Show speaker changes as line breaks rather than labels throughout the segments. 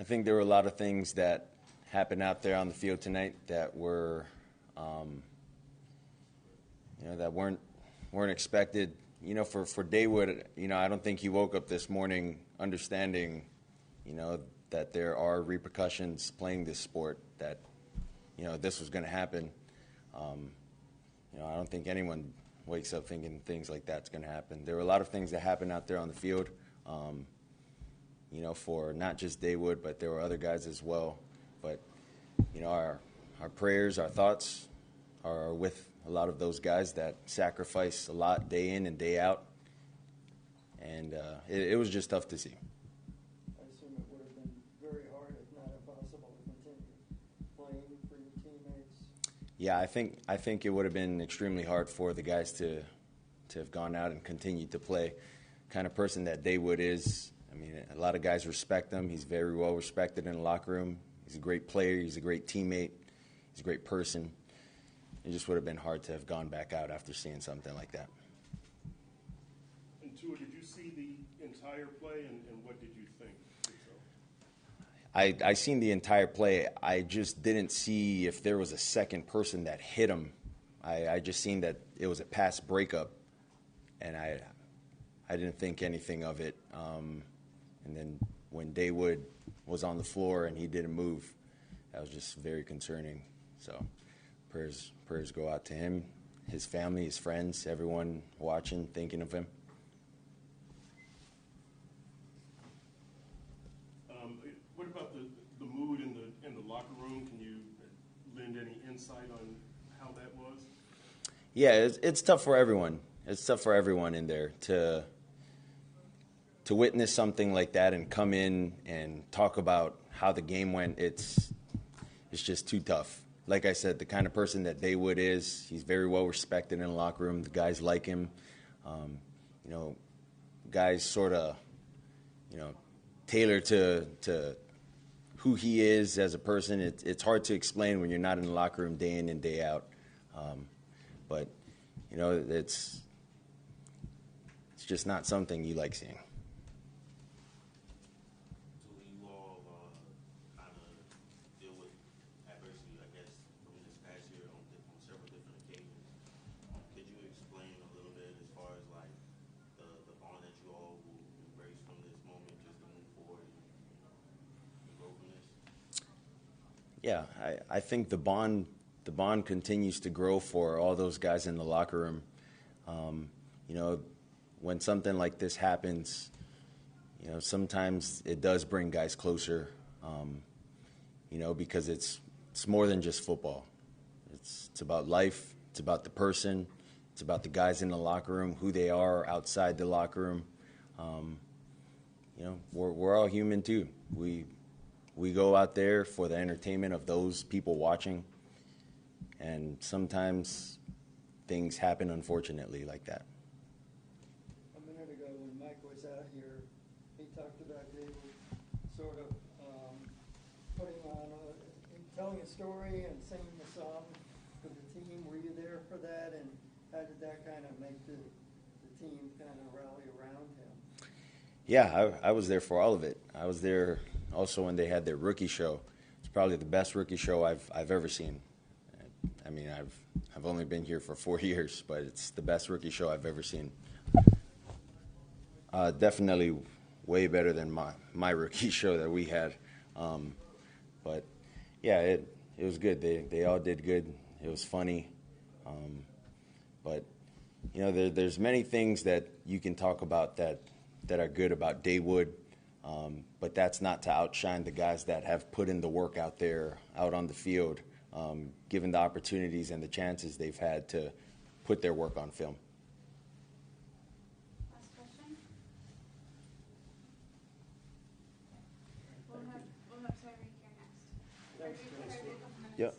I think there were a lot of things that happened out there on the field tonight that were, that weren't expected. For Daywood, I don't think he woke up this morning understanding, that there are repercussions playing this sport, that, this was going to happen. I don't think anyone wakes up thinking things like that's going to happen. There were a lot of things that happened out there on the field, for not just Daywood, but there were other guys as well. But, our prayers, our thoughts are with a lot of those guys that sacrifice a lot day in and day out. And it was just tough to see.
I assume it would have been very hard, if not impossible, to continue playing for your teammates.
Yeah, I think it would have been extremely hard for the guys to have gone out and continued to play. Kind of person that Daywood is. I mean, a lot of guys respect him. He's very well respected in the locker room. He's a great player. He's a great teammate. He's a great person. It just would have been hard to have gone back out after seeing something like that.
And Tua, did you see the entire play, and what did you think?
I seen the entire play. I just didn't see if there was a second person that hit him. I just seen that it was a pass breakup, and I didn't think anything of it. And then when Daywood was on the floor and he didn't move, that was just very concerning. So prayers go out to him, his family, his friends, everyone watching, thinking of him.
What about the mood in the locker room? Can you lend any insight on how that was?
Yeah, it's tough for everyone. It's tough for everyone in there to witness something like that and come in and talk about how the game went. It's just too tough. Like I said, the kind of person that Daywood is, he's very well respected in the locker room. The guys like him. Guys sort of, tailor to who he is as a person. It's hard to explain when you're not in the locker room day in and day out. But it's just not something you like seeing. Yeah, I think the bond continues to grow for all those guys in the locker room. When something like this happens, sometimes it does bring guys closer. Because it's more than just football. It's about life. It's about the person. It's about the guys in the locker room, who they are outside the locker room. We're all human too. We go out there for the entertainment of those people watching, and sometimes things happen, unfortunately, like that.
A minute ago when Mike was out here, he talked about David sort of telling a story and singing a song for the team. Were you there for that, and how did that kind of make the team kind of rally around him?
Yeah, I was there for all of it. I was there also when they had their rookie show. It's probably the best rookie show I've ever seen. I mean, I've only been here for 4 years, but it's the best rookie show I've ever seen. Definitely way better than my rookie show that we had. But yeah, it was good. They all did good. It was funny. But there's many things that you can talk about that are good about Daywood. But that's not to outshine the guys that have put in the work out there, out on the field, given the opportunities and the chances they've had to put their work on film.
Last question. We'll have Tyreek here next.
Thanks.
Yep.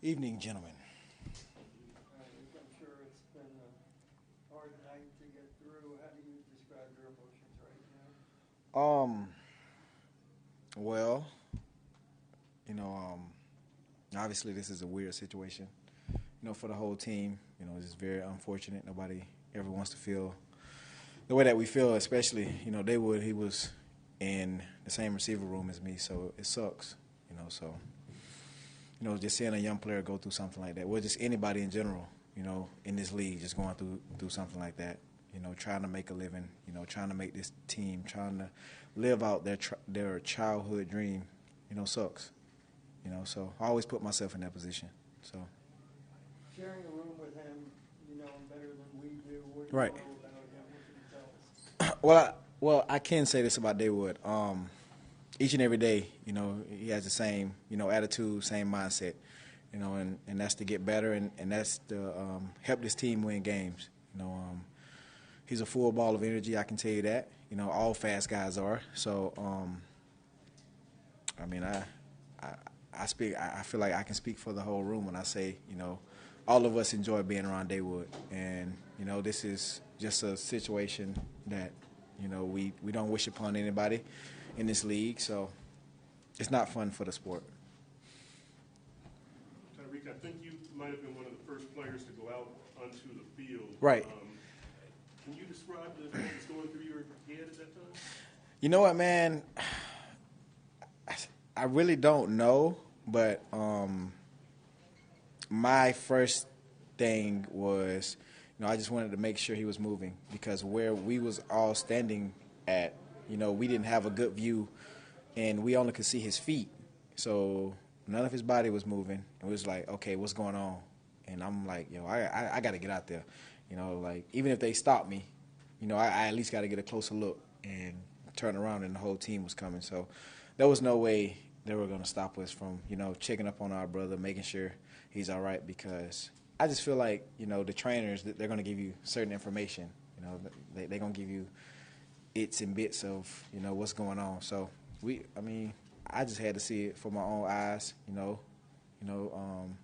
Evening, gentlemen.
I'm sure it's been a hard night to get through. How do you describe your emotions right now?
Well, you know, obviously this is a weird situation, for the whole team. It's very unfortunate. Nobody ever wants to feel the way that we feel, especially, Daywood, he was in the same receiver room as me, so it sucks, so, just seeing a young player go through something like that, well, just anybody in general, in this league, just going through something like that, trying to make a living, trying to make this team, trying to live out their childhood dream, sucks, so I always put myself in that position, so.
Sharing a room with him, you know him better than we do. What do
Right.
you know about him? What can you tell us?
Well, I can say this about Daywood. Each and every day, he has the same, attitude, same mindset, and that's to get better, and that's to help this team win games. He's a full ball of energy, I can tell you that. All fast guys are. So, I feel like I can speak for the whole room when I say, all of us enjoy being around Daywood, and this is just a situation that we don't wish upon anybody in this league, so it's not fun for the sport.
Tyreek, I think you might have been one of the first players to go out onto the field.
Right.
Can you describe what was going through your head at that time?
You know what, man? I really don't know, but my first thing was, I just wanted to make sure he was moving, because where we was all standing at, we didn't have a good view, and we only could see his feet. So none of his body was moving. It was like, okay, what's going on? And I'm like, I got to get out there. Like, even if they stop me, I at least got to get a closer look and turn around, and the whole team was coming. So there was no way they were going to stop us from, checking up on our brother, making sure he's all right, because I just feel like, the trainers, they're going to give you certain information. They're going to give you its and bits of, what's going on. So I just had to see it for my own eyes,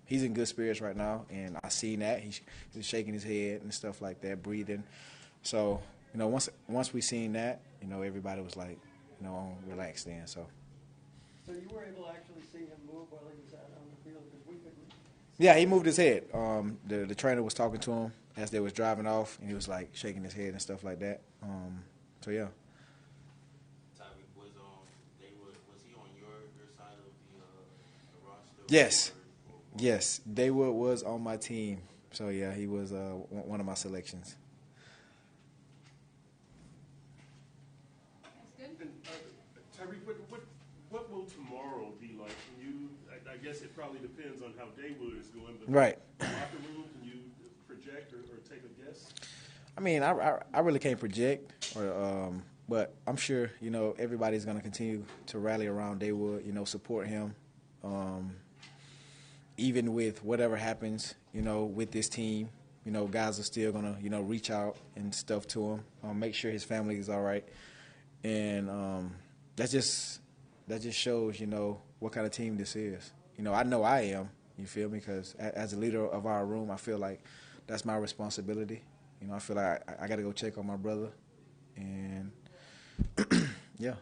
he's in good spirits right now, and I seen that. He's shaking his head and stuff like that, breathing. So, once we seen that, everybody was like, relaxed then. So
you were able to actually see him move while he was out on the field, because we couldn't.
yeah, he moved his head. The trainer was talking to him as they was driving off, and he was like shaking his head and stuff like that. So yeah.
Tyreek, was he on your side of the roster?
Yes. Yes, Daywood was on my team. So yeah, he was one of my selections.
That's good.
And Tyreek, what will tomorrow be like? I guess it probably depends on how Daywood is going. But
Right.
The locker room, can you project or take a guess?
I really can't project, but I'm sure everybody's going to continue to rally around Daywood, support him, even with whatever happens, with this team. Guys are still going to reach out and stuff to him, make sure his family is all right, and that just shows what kind of team this is. I know I am. You feel me? Because as a leader of our room, I feel like that's my responsibility. I feel like I got to go check on my brother, and yeah.